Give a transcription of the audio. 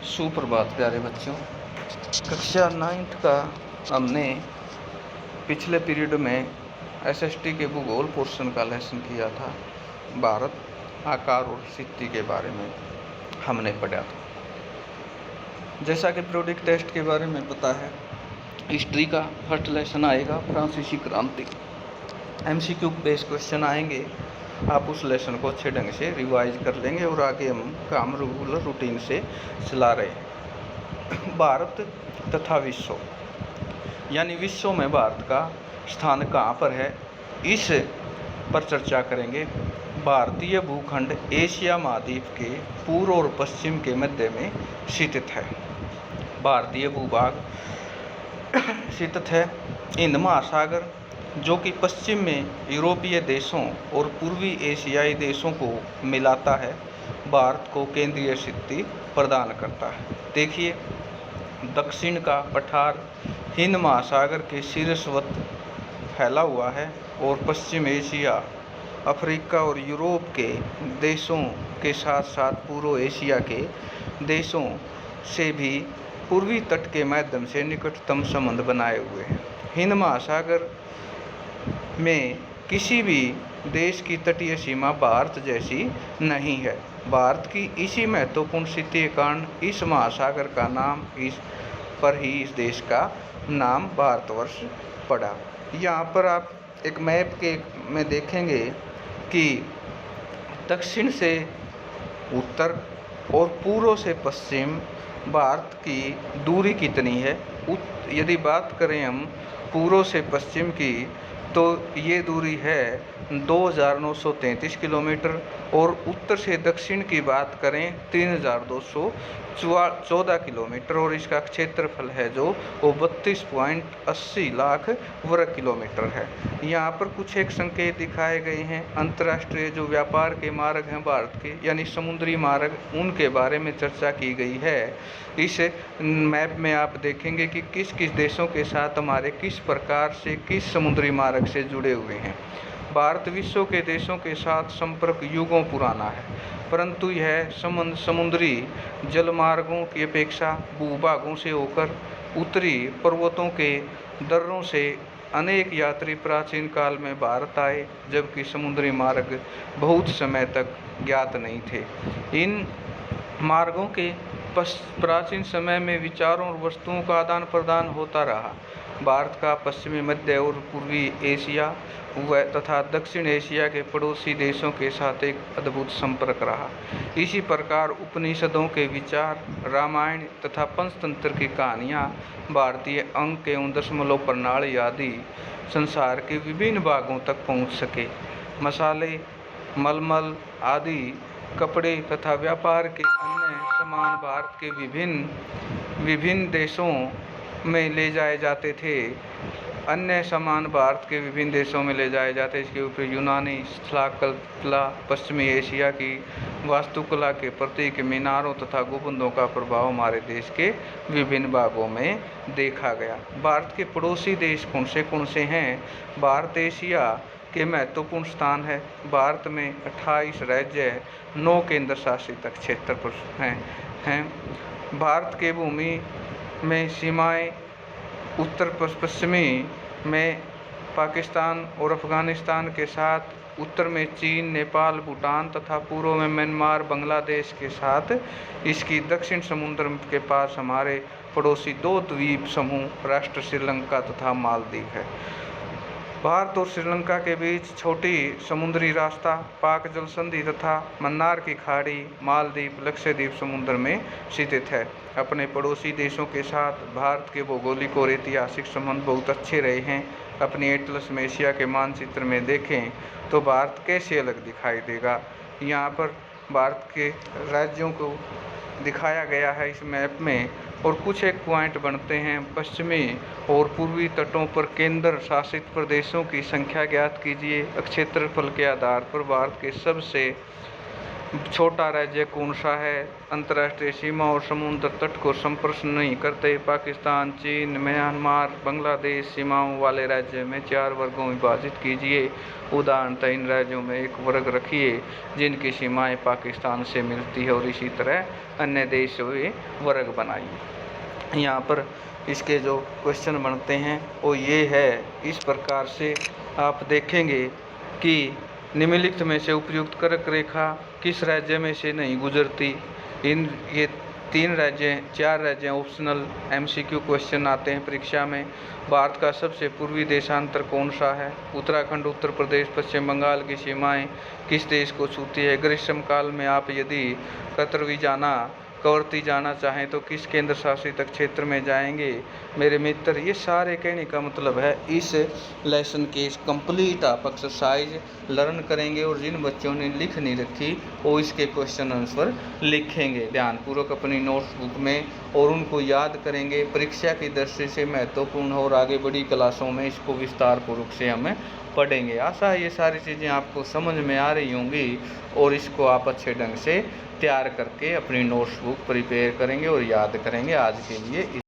सुप्रभात प्यारे बच्चों। कक्षा 9th का हमने पिछले पीरियड में एसएसटी के भूगोल पोर्शन का लेसन किया था। भारत, आकार और स्थिति के बारे में हमने पढ़ा था। जैसा कि पीरियोडिक टेस्ट के बारे में पता है, हिस्ट्री का फर्स्ट लेसन आएगा फ्रांसीसी क्रांति। एमसीक्यू बेस्ड क्वेश्चन आएंगे, आप उस लेसन को अच्छे ढंग से रिवाइज कर लेंगे और आगे हम काम रेगुलर रूटीन से चला रहे हैं। भारत तथा विश्व, यानी विश्व में भारत का स्थान कहाँ पर है, इस पर चर्चा करेंगे। भारतीय भूखंड एशिया महाद्वीप के पूर्व और पश्चिम के मध्य में स्थित है। भारतीय भूभाग स्थित है हिंद महासागर, जो कि पश्चिम में यूरोपीय देशों और पूर्वी एशियाई देशों को मिलाता है, भारत को केंद्रीय स्थिति प्रदान करता है। देखिए, दक्षिण का पठार हिंद महासागर के शीर्षवत फैला हुआ है और पश्चिम एशिया, अफ्रीका और यूरोप के देशों के साथ साथ पूर्व एशिया के देशों से भी पूर्वी तट के माध्यम से निकटतम संबंध बनाए हुए हैं। हिंद महासागर में किसी भी देश की तटीय सीमा भारत जैसी नहीं है। भारत की इसी महत्वपूर्ण स्थिति के कारण इस महासागर का नाम इस देश का नाम भारतवर्ष पड़ा। यहाँ पर आप एक मैप में देखेंगे कि दक्षिण से उत्तर और पूर्व से पश्चिम भारत की दूरी कितनी है। यदि बात करें हम पूर्व से पश्चिम की, तो ये दूरी है 2933 किलोमीटर और उत्तर से दक्षिण की बात करें 3214 किलोमीटर और इसका क्षेत्रफल है जो वो 32.80 लाख वर्ग किलोमीटर है। यहाँ पर कुछ एक संकेत दिखाए गए हैं। अंतर्राष्ट्रीय जो व्यापार के मार्ग हैं भारत के, यानी समुद्री मार्ग, उनके बारे में चर्चा की गई है। इस मैप में आप देखेंगे कि किस किस देशों के साथ हमारे किस प्रकार से किस समुद्री मार्ग से जुड़े हुए हैं। भारत विश्व के देशों के साथ संपर्क युगों पुराना है, परंतु यह संबंध समुद्री जलमार्गों की अपेक्षा भूभागों से होकर उत्तरी पर्वतों के दर्रों से अनेक यात्री प्राचीन काल में भारत आए, जबकि समुद्री मार्ग बहुत समय तक ज्ञात नहीं थे। इन मार्गों के प्राचीन समय में विचारों और वस्तुओं का आदान प्रदान होता रहा। भारत का पश्चिमी, मध्य और पूर्वी एशिया तथा दक्षिण एशिया के पड़ोसी देशों के साथ एक अद्भुत संपर्क रहा। इसी प्रकार उपनिषदों के विचार, रामायण तथा पंचतंत्र की कहानियाँ, भारतीय अंक एवं दशमलव प्रणाली आदि संसार के विभिन्न भागों तक पहुँच सके। मसाले, मलमल आदि कपड़े तथा व्यापार के अन्य सामान भारत के विभिन्न देशों में ले जाए जाते थे। इसके ऊपर यूनानी स्थलाकला, पश्चिमी एशिया की वास्तुकला के प्रतीक मीनारों तथा गुंबदों का प्रभाव हमारे देश के विभिन्न भागों में देखा गया। भारत के पड़ोसी देश कौन से हैं? भारत एशिया के महत्वपूर्ण स्थान है। भारत में 28 राज्य, 9 केंद्र शासित क्षेत्र हैं। भारत के भूमि में सीमाएं उत्तर पश्चिमी में पाकिस्तान और अफगानिस्तान के साथ, उत्तर में चीन, नेपाल, भूटान तथा पूर्व में म्यांमार, बांग्लादेश के साथ इसकी दक्षिण समुद्र के पास हमारे पड़ोसी 2 द्वीप समूह राष्ट्र श्रीलंका तथा मालदीव है। भारत और श्रीलंका के बीच छोटी समुद्री रास्ता, पाक जल संधि तथा मन्नार की खाड़ी, मालदीव, लक्षद्वीप समुद्र में स्थित है। अपने पड़ोसी देशों के साथ भारत के भौगोलिक और ऐतिहासिक संबंध बहुत अच्छे रहे हैं। अपनी एटलस में एशिया के मानचित्र में देखें तो भारत कैसे अलग दिखाई देगा। यहाँ पर भारत के राज्यों को दिखाया गया है इस मैप में, और कुछ एक पॉइंट बनते हैं। पश्चिमी और पूर्वी तटों पर केंद्र शासित प्रदेशों की संख्या ज्ञात कीजिए। क्षेत्रफल के आधार पर भारत के सबसे छोटा राज्य कौन सा है? अंतर्राष्ट्रीय सीमा और समुद्र तट को संप्रश्न नहीं करते। पाकिस्तान, चीन, म्यांमार, बांग्लादेश सीमाओं वाले राज्य में 4 वर्गों में विभाजित कीजिए। उदाहरणतः इन राज्यों में एक वर्ग रखिए जिनकी सीमाएं पाकिस्तान से मिलती है और इसी तरह अन्य देशों में वर्ग बनाइए। यहाँ पर इसके जो क्वेश्चन बनते हैं वो ये है, इस प्रकार से आप देखेंगे कि निम्नलिखित में से उपयुक्त कर्क रेखा किस राज्य में से नहीं गुजरती। ये 4 राज्य ऑप्शनल MCQ क्वेश्चन आते हैं परीक्षा में। भारत का सबसे पूर्वी देशांतर कौन सा है? उत्तराखंड, उत्तर प्रदेश, पश्चिम बंगाल की सीमाएं किस देश को छूती है? ग्रीष्म काल में आप यदि कवरती जाना चाहें तो किस केंद्र शासित क्षेत्र में जाएंगे? मेरे मित्र, ये सारे कहने का मतलब है इस लेसन के कंप्लीट आप एक्सरसाइज लर्न करेंगे और जिन बच्चों ने लिख नहीं रखी वो इसके क्वेश्चन आंसर लिखेंगे ध्यानपूर्वक अपनी नोटबुक में और उनको याद करेंगे। परीक्षा की दृष्टि से महत्वपूर्ण और आगे बड़ी क्लासों में इसको विस्तार पूर्वक से हमें पढ़ेंगे। आशा है ये सारी चीज़ें आपको समझ में आ रही होंगी और इसको आप अच्छे ढंग से तैयार करके अपनी नोट्स बुक प्रिपेयर करेंगे और याद करेंगे। आज के लिए